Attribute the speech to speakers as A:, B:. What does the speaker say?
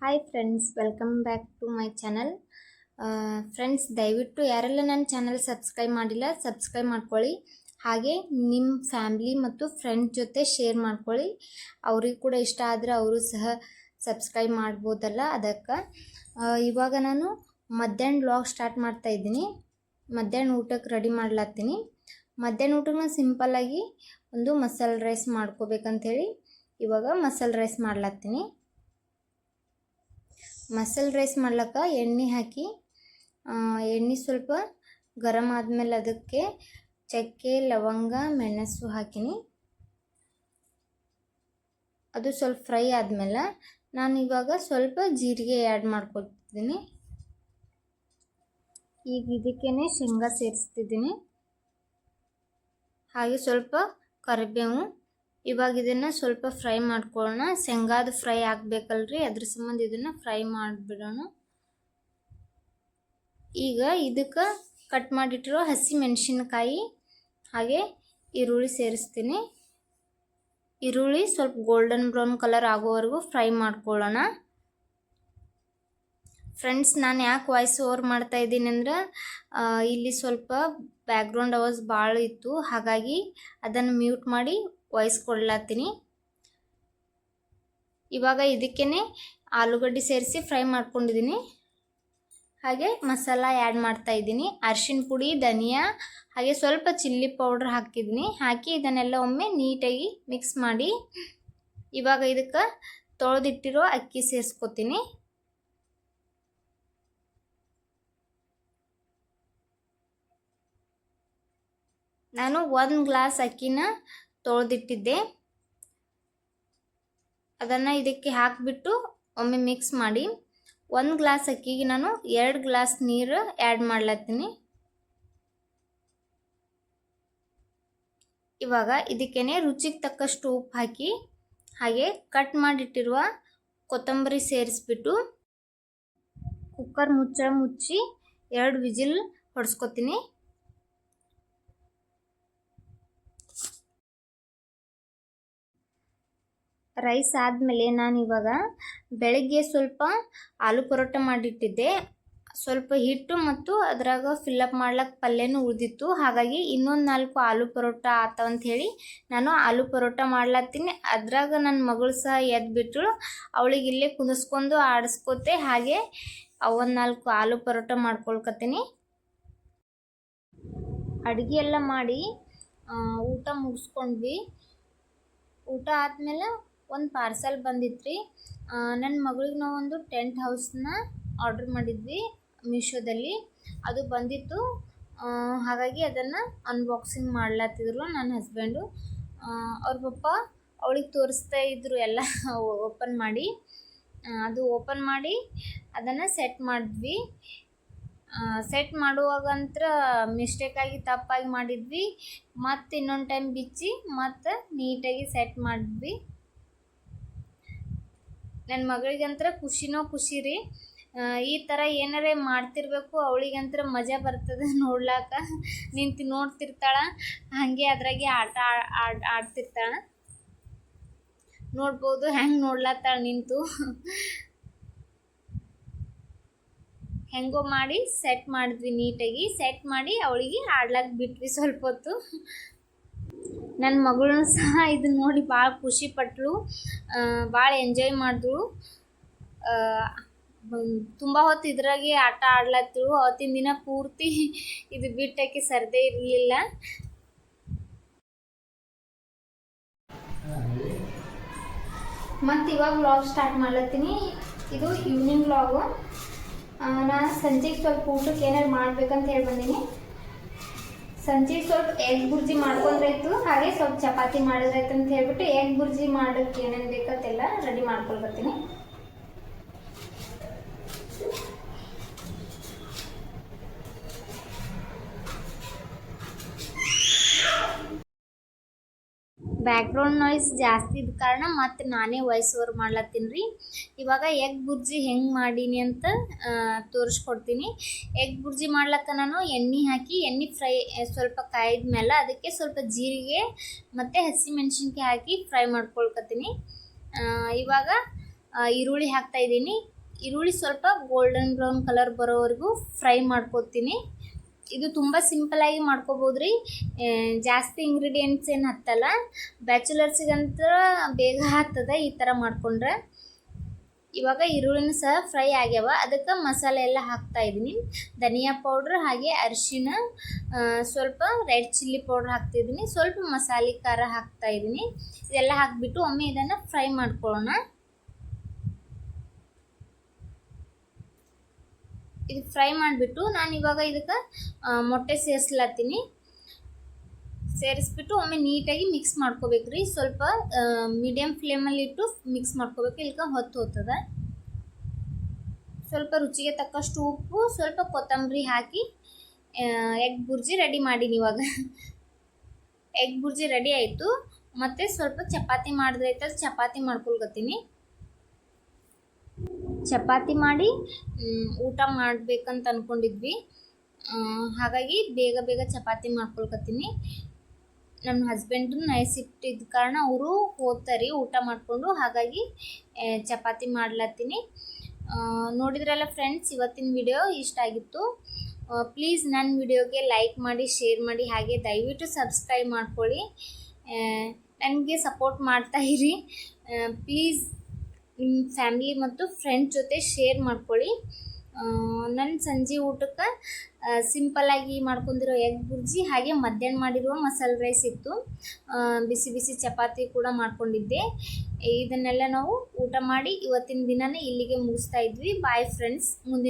A: Hi friends, welcome back to my channel. Friends, ದಯವಿಟ್ಟು ಯಾರೆಲ್ಲ ನನ್ನ ಚಾನಲ್ ಸಬ್ಸ್ಕ್ರೈಬ್ ಮಾಡಿಲ್ಲ ಸಬ್ಸ್ಕ್ರೈಬ್ ಮಾಡ್ಕೊಳ್ಳಿ. ಹಾಗೆ ನಿಮ್ಮ ಫ್ಯಾಮ್ಲಿ ಮತ್ತು ಫ್ರೆಂಡ್ಸ್ ಜೊತೆ ಶೇರ್ ಮಾಡ್ಕೊಳ್ಳಿ. ಅವ್ರಿಗೆ ಕೂಡ ಇಷ್ಟ ಆದರೆ ಅವರು ಸಹ ಸಬ್ಸ್ಕ್ರೈಬ್ ಮಾಡ್ಬೋದಲ್ಲ. ಅದಕ್ಕೆ ಇವಾಗ ನಾನು ಮಧ್ಯಾಹ್ನ ವ್ಲಾಗ್ ಸ್ಟಾರ್ಟ್ ಮಾಡ್ತಾ ಇದ್ದೀನಿ. ಮಧ್ಯಾಹ್ನ ಊಟಕ್ಕೆ ರೆಡಿ ಮಾಡ್ಲತ್ತೀನಿ. ಮಧ್ಯಾಹ್ನ ಊಟಕ್ಕೆ ನಾನು ಸಿಂಪಲ್ಲಾಗಿ ಒಂದು ಮಸಾಲೆ ರೈಸ್ ಮಾಡ್ಕೋಬೇಕಂಥೇಳಿ ಇವಾಗ ಮಸಾಲೆ ರೈಸ್ ಮಾಡ್ಲತ್ತೀನಿ. ಮಸಾಲೆ ರೈಸ್ ಮಾಡ್ಲಿಕ್ಕೆ ಎಣ್ಣೆ ಹಾಕಿ ಎಣ್ಣೆ ಸ್ವಲ್ಪ ಗರಂ ಆದಮೇಲೆ ಅದಕ್ಕೆ ಚಕ್ಕೆ, ಲವಂಗ, ಮೆಣಸು ಹಾಕಿನಿ. ಅದು ಸ್ವಲ್ಪ ಫ್ರೈ ಆದಮೇಲೆ ನಾನು ಇವಾಗ ಸ್ವಲ್ಪ ಜೀರಿಗೆ ಆ್ಯಡ್ ಮಾಡ್ಕೊತಿದ್ದೀನಿ. ಈಗ ಇದಕ್ಕೇನೆ ಶೇಂಗಾ ಸೇರಿಸ್ತಿದ್ದೀನಿ. ಹಾಗೆ ಸ್ವಲ್ಪ ಕರಿಬೇವು. ಇವಾಗ ಇದನ್ನು ಸ್ವಲ್ಪ ಫ್ರೈ ಮಾಡ್ಕೊಳ್ಳೋಣ. ಶೇಂಗಾದ ಫ್ರೈ ಆಗಬೇಕಲ್ರಿ, ಅದ್ರ ಸಂಬಂಧ ಇದನ್ನು ಫ್ರೈ ಮಾಡಿಬಿಡೋಣ. ಈಗ ಇದಕ್ಕೆ ಕಟ್ ಮಾಡಿಟ್ಟಿರೋ ಹಸಿ ಮೆಣಸಿನಕಾಯಿ ಹಾಗೆ ಈರುಳ್ಳಿ ಸೇರಿಸ್ತೀನಿ. ಈರುಳ್ಳಿ ಸ್ವಲ್ಪ ಗೋಲ್ಡನ್ ಬ್ರೌನ್ ಕಲರ್ ಆಗೋವರೆಗೂ ಫ್ರೈ ಮಾಡ್ಕೊಳ್ಳೋಣ. ಫ್ರೆಂಡ್ಸ್, ನಾನು ಯಾಕೆ ವಾಯ್ಸ್ ಓವರ್ ಮಾಡ್ತಾ ಇದ್ದೀನಿ ಅಂದ್ರೆ ಇಲ್ಲಿ ಸ್ವಲ್ಪ ಬ್ಯಾಕ್ಗ್ರೌಂಡ್ ಅವಾಜ್ ಭಾಳ ಇತ್ತು, ಹಾಗಾಗಿ ಅದನ್ನು ಮ್ಯೂಟ್ ಮಾಡಿ ವಾಯ್ಸ್ ಕೊಡ್ಲತ್ತೀನಿ. ಇವಾಗ ಇದಕ್ಕೇನೆ ಆಲೂಗಡ್ಡೆ ಸೇರಿಸಿ ಫ್ರೈ ಮಾಡ್ಕೊಂಡಿದ್ದೀನಿ. ಹಾಗೆ ಮಸಾಲ ಆ್ಯಡ್ ಮಾಡ್ತಾ ಇದ್ದೀನಿ. ಅರಿಶಿನ ಪುಡಿ, ಧನಿಯಾ ಹಾಗೆ ಸ್ವಲ್ಪ ಚಿಲ್ಲಿ ಪೌಡ್ರ್ ಹಾಕಿದ್ದೀನಿ. ಹಾಕಿ ಇದನ್ನೆಲ್ಲ ಒಮ್ಮೆ ನೀಟಾಗಿ ಮಿಕ್ಸ್ ಮಾಡಿ ಇವಾಗ ಇದಕ್ಕೆ ತೊಳೆದಿಟ್ಟಿರೋ ಅಕ್ಕಿ ಸೇರಿಸ್ಕೊತೀನಿ. ನಾನು 1 ಗ್ಲಾಸ್ ಅಕ್ಕಿನ ತೊಳೆದಿಟ್ಟಿದ್ದೆ. ಅದನ್ನು ಇದಕ್ಕೆ ಹಾಕಿಬಿಟ್ಟು ಒಮ್ಮೆ ಮಿಕ್ಸ್ ಮಾಡಿ 1 ಗ್ಲಾಸ್ ಅಕ್ಕಿಗೆ ನಾನು 2 ಗ್ಲಾಸ್ ನೀರು ಆ್ಯಡ್ ಮಾಡ್ಲತ್ತೀನಿ. ಇವಾಗ ಇದಕ್ಕೇನೆ ರುಚಿಗೆ ತಕ್ಕಷ್ಟು ಉಪ್ಪು ಹಾಕಿ ಹಾಗೆ ಕಟ್ ಮಾಡಿಟ್ಟಿರುವ ಕೊತ್ತಂಬರಿ ಸೇರಿಸ್ಬಿಟ್ಟು ಕುಕ್ಕರ್ ಮುಚ್ಚಿ 2 ವಿಜಿಲ್ ಹೊಡ್ಸ್ಕೊತೀನಿ. ರೈಸ್ ಆದಮೇಲೆ ನಾನಿವಾಗ ಬೆಳಗ್ಗೆ ಸ್ವಲ್ಪ ಆಲೂ ಪರೋಟ ಮಾಡಿಟ್ಟಿದ್ದೆ. ಸ್ವಲ್ಪ ಹಿಟ್ಟು ಮತ್ತು ಅದ್ರಾಗ ಫಿಲ್ಲಪ್ ಮಾಡ್ಲಿಕ್ಕೆ ಪಲ್ಯನೂ ಉಳಿದಿತ್ತು. ಹಾಗಾಗಿ ಇನ್ನೊಂದು 4 ಆಲೂ ಪರೋಟ ಆತವಂತ ಹೇಳಿ ನಾನು ಆಲೂ ಪರೋಟ ಮಾಡ್ಲತ್ತೀನಿ. ಅದ್ರಾಗ ನನ್ನ ಮಗಳು ಸಹ ಎದ್ಬಿಟ್ರು. ಅವಳಿಗೆ ಇಲ್ಲೇ ಕುದಿಸ್ಕೊಂಡು ಆಡಿಸ್ಕೋತೆ ಹಾಗೆ ಒಂದು 4 ಆಲೂ ಪರೋಟ ಮಾಡ್ಕೊಳ್ಕತ್ತೀನಿ. ಅಡುಗೆ ಎಲ್ಲ ಮಾಡಿ ಊಟ ಮುಗಿಸ್ಕೊಂಡ್ವಿ. ಊಟ ಆದಮೇಲೆ ಒಂದು ಪಾರ್ಸಲ್ ಬಂದಿತ್ತು. ನನ್ನ ಮಗಳಿಗೆ ನಾವೊಂದು ಟೆಂಟ್ ಹೌಸ್ನ ಆರ್ಡ್ರ್ ಮಾಡಿದ್ವಿ ಮೀಶೋದಲ್ಲಿ. ಅದು ಬಂದಿತ್ತು, ಹಾಗಾಗಿ ಅದನ್ನು ಅನ್ಬಾಕ್ಸಿಂಗ್ ಮಾಡ್ಲತ್ತಿದ್ರು ನನ್ನ ಹಸ್ಬೆಂಡು. ಅವ್ರ ಪಪ್ಪ ಅವಳಿಗೆ ತೋರಿಸ್ತಾ ಇದ್ರು ಎಲ್ಲ ಓಪನ್ ಮಾಡಿ. ಅದು ಓಪನ್ ಮಾಡಿ ಅದನ್ನು ಸೆಟ್ ಮಾಡಿದ್ವಿ. ಸೆಟ್ ಮಾಡುವಾಗಂತ್ರ ಮಿಸ್ಟೇಕಾಗಿ ತಪ್ಪಾಗಿ ಮಾಡಿದ್ವಿ. ಮತ್ತು ಇನ್ನೊಂದು ಟೈಮ್ ಬಿಚ್ಚಿ ಮತ್ತು ನೀಟಾಗಿ ಸೆಟ್ ಮಾಡಿದ್ವಿ. ನನ್ನ ಮಗಳಿಗಂತ್ರ ಖುಷಿನೋ ಖುಷಿ ರೀ. ಈ ಥರ ಏನಾರೇ ಮಾಡ್ತಿರ್ಬೇಕು, ಅವಳಿಗಂತ್ರ ಮಜಾ ಬರ್ತದೆ ನೋಡ್ಲಾಕ. ನಿಂತು ನೋಡ್ತಿರ್ತಾಳೆ, ಹಾಗೆ ಅದ್ರಾಗೆ ಆಟ ಆಡ್ತಿರ್ತಾಳೆ. ನೋಡ್ಬೋದು ಹೆಂಗೆ ನೋಡ್ಲತ್ತಾಳೆ ನಿಂತು. ಹೆಂಗೋ ಮಾಡಿ ಸೆಟ್ ಮಾಡಿದ್ವಿ. ನೀಟಾಗಿ ಸೆಟ್ ಮಾಡಿ ಅವಳಿಗೆ ಆಡ್ಲಾಕ ಬಿಟ್ವಿ ಸ್ವಲ್ಪ ಹೊತ್ತು. ನನ್ನ ಮಗಳನ್ನೂ ಸಹ ಇದನ್ನ ನೋಡಿ ಭಾಳ ಖುಷಿ ಪಟ್ಟಳು, ಭಾಳ ಎಂಜಾಯ್ ಮಾಡಿದಳು. ತುಂಬ ಹೊತ್ತು ಇದ್ರಾಗೆ ಆಟ ಆಡ್ಲತ್ತಳು. ಅವತ್ತಿನ ದಿನ ಪೂರ್ತಿ ಇದು ಬಿಟ್ಟಕ್ಕೆ ಸರ್ದೇ ಇರಲಿಲ್ಲ. ಮತ್ತು ಇವಾಗ ವ್ಲಾಗ್ ಸ್ಟಾರ್ಟ್ ಮಾಡ್ಲತ್ತೀನಿ. ಇದು ಈವ್ನಿಂಗ್ ವ್ಲಾಗು. ನಾನು ಸಂಜೆಗೆ ಸ್ವಲ್ಪ ಊಟಕ್ಕೆ ಏನಾರು ಮಾಡ್ಬೇಕಂತ ಹೇಳಿ ಬಂದೀನಿ. ಸಂಜೆಗೆ ಸ್ವಲ್ಪ ಎಗ್ ಬುರ್ಜಿ ಮಾಡ್ಕೊಂಡ್ರಾಯ್ತು, ಹಾಗೆ ಸ್ವಲ್ಪ ಚಪಾತಿ ಮಾಡಿದ್ರಾಯ್ತು ಅಂತ ಹೇಳ್ಬಿಟ್ಟು ಎಗ್ ಬುರ್ಜಿ ಮಾಡೋಕ್ಕೆ ಏನೇನು ಬೇಕಂತೆಲ್ಲ ರೆಡಿ ಮಾಡ್ಕೊಳ್ಬರ್ತೀನಿ. ಬ್ಯಾಕ್ಗ್ರೌಂಡ್ ನಾಯ್ಸ್ ಜಾಸ್ತಿ ಇದ್ದ ಕಾರಣ ಮತ್ತು ನಾನೇ ವಾಯ್ಸ್ ಓವರ್ ಮಾಡ್ಲತ್ತೀನಿ ರೀ. ಇವಾಗ ಎಗ್ ಬುರ್ಜಿ ಹೆಂಗೆ ಮಾಡೀನಿ ಅಂತ ತೋರಿಸ್ಕೊಡ್ತೀನಿ. ಎಗ್ ಬುರ್ಜಿ ಮಾಡ್ಲಕ್ಕ ನಾನು ಎಣ್ಣೆ ಹಾಕಿ ಎಣ್ಣೆ ಫ್ರೈ ಸ್ವಲ್ಪ ಕಾಯ್ದ ಮೇಲೆ ಅದಕ್ಕೆ ಸ್ವಲ್ಪ ಜೀರಿಗೆ ಮತ್ತು ಹಸಿಮೆಣ್ಸಿನ್ಕಾಯಿ ಹಾಕಿ ಫ್ರೈ ಮಾಡ್ಕೊಳ್ಕತ್ತೀನಿ. ಇವಾಗ ಈರುಳ್ಳಿ ಹಾಕ್ತಾಯಿದ್ದೀನಿ. ಈರುಳ್ಳಿ ಸ್ವಲ್ಪ ಗೋಲ್ಡನ್ ಬ್ರೌನ್ ಕಲರ್ ಬರೋವರೆಗೂ ಫ್ರೈ ಮಾಡ್ಕೊತೀನಿ. ಇದು ತುಂಬ ಸಿಂಪಲಾಗಿ ಮಾಡ್ಕೋಬೋದು ರೀ, ಜಾಸ್ತಿ ಇಂಗ್ರೀಡಿಯೆಂಟ್ಸ್ ಏನು ಹತ್ತಲ್ಲ. ಬ್ಯಾಚುಲರ್ಸಿಗಂತ ಬೇಗ ಆಗ್ತದೆ ಈ ಥರ ಮಾಡ್ಕೊಂಡ್ರೆ. ಇವಾಗ ಈರುಳ್ಳಿನೂ ಸಹ ಫ್ರೈ ಆಗ್ಯಾವ, ಅದಕ್ಕೆ ಮಸಾಲೆ ಎಲ್ಲ ಹಾಕ್ತಾಯಿದ್ದೀನಿ. ಧನಿಯಾ ಪೌಡ್ರ್ ಹಾಗೆ ಅರಿಶಿನ, ಸ್ವಲ್ಪ ರೆಡ್ ಚಿಲ್ಲಿ ಪೌಡ್ರ್ ಹಾಕ್ತಿದ್ದೀನಿ, ಸ್ವಲ್ಪ ಮಸಾಲೆ ಖಾರ ಹಾಕ್ತಾಯಿದ್ದೀನಿ. ಇದೆಲ್ಲ ಹಾಕಿಬಿಟ್ಟು ಒಮ್ಮೆ ಇದನ್ನು ಫ್ರೈ ಮಾಡ್ಕೊಳ್ಳೋಣ. ಇದು ಫ್ರೈ ಮಾಡಿಬಿಟ್ಟು ನಾನು ಇವಾಗ ಇದಕ್ಕೆ ಮೊಟ್ಟೆ ಸೇರಿಸ್ಲತ್ತೀನಿ. ಸೇರಿಸ್ಬಿಟ್ಟು ಒಮ್ಮೆ ನೀಟಾಗಿ ಮಿಕ್ಸ್ ಮಾಡ್ಕೋಬೇಕ್ರಿ. ಸ್ವಲ್ಪ ಮೀಡಿಯಮ್ ಫ್ಲೇಮಲ್ಲಿ ಇಟ್ಟು ಮಿಕ್ಸ್ ಮಾಡ್ಕೋಬೇಕು, ಇಲ್ಕ ಹೊತ್ತು ಹೋಗ್ತದೆ. ಸ್ವಲ್ಪ ರುಚಿಗೆ ತಕ್ಕಷ್ಟು ಉಪ್ಪು, ಸ್ವಲ್ಪ ಕೊತ್ತಂಬರಿ ಹಾಕಿ ಎಗ್ ಬುರ್ಜಿ ರೆಡಿ ಮಾಡೀನಿ. ಇವಾಗ ಎಗ್ ಬುರ್ಜಿ ರೆಡಿ ಆಯಿತು. ಮತ್ತು ಸ್ವಲ್ಪ ಚಪಾತಿ ಮಾಡಿದ್ರೈತೆ, ಚಪಾತಿ ಮಾಡ್ಕೊಳ್ಕತ್ತೀನಿ. ಚಪಾತಿ ಮಾಡಿ ಊಟ ಮಾಡಬೇಕಂತ ಅಂದ್ಕೊಂಡಿದ್ವಿ, ಹಾಗಾಗಿ ಬೇಗ ಬೇಗ ಚಪಾತಿ ಮಾಡ್ಕೊಳ್ಕತ್ತೀನಿ. ನಮ್ಮ ಹಸ್ಬೆಂಡು ನೈಟ್ ಶಿಫ್ಟ್ ಇದ್ದ ಕಾರಣ ಅವರು ಹೋಗ್ತಾರೆ ಊಟ ಮಾಡಿಕೊಂಡು, ಹಾಗಾಗಿ ಚಪಾತಿ ಮಾಡ್ಲತ್ತೀನಿ. ನೋಡಿದ್ರಲ್ಲ ಫ್ರೆಂಡ್ಸ್, ಇವತ್ತಿನ ವಿಡಿಯೋ ಇಷ್ಟ ಆಗಿತ್ತು. ಪ್ಲೀಸ್ ನನ್ನ ವಿಡಿಯೋಗೆ ಲೈಕ್ ಮಾಡಿ, ಶೇರ್ ಮಾಡಿ, ಹಾಗೆ ದಯವಿಟ್ಟು ಸಬ್ಸ್ಕ್ರೈಬ್ ಮಾಡ್ಕೊಳ್ಳಿ. ನನಗೆ ಸಪೋರ್ಟ್ ಮಾಡ್ತಾಯಿರಿ. ಪ್ಲೀಸ್ ನಿಮ್ಮ ಫ್ಯಾಮಿಲಿ ಮತ್ತು ಫ್ರೆಂಡ್ಸ್ ಜೊತೆ ಶೇರ್ ಮಾಡ್ಕೊಳ್ಳಿ. ನನ್ನ ಸಂಜೆ ಊಟಕ್ಕೆ ಸಿಂಪಲ್ಲಾಗಿ ಮಾಡ್ಕೊಂಡಿರೋ ಎಗ್ ಬುರ್ಜಿ ಹಾಗೆ ಮಧ್ಯಾಹ್ನ ಮಾಡಿರುವ ಮಸಾಲೆ ರೈಸ್ ಇತ್ತು. ಬಿಸಿ ಬಿಸಿ ಚಪಾತಿ ಕೂಡ ಮಾಡ್ಕೊಂಡಿದ್ದೆ. ಇದನ್ನೆಲ್ಲ ನಾವು ಊಟ ಮಾಡಿ ಇವತ್ತಿನ ದಿನನೇ ಇಲ್ಲಿಗೆ ಮುಗಿಸ್ತಾ ಇದ್ವಿ. Bye friends. ಮುಂದಿನ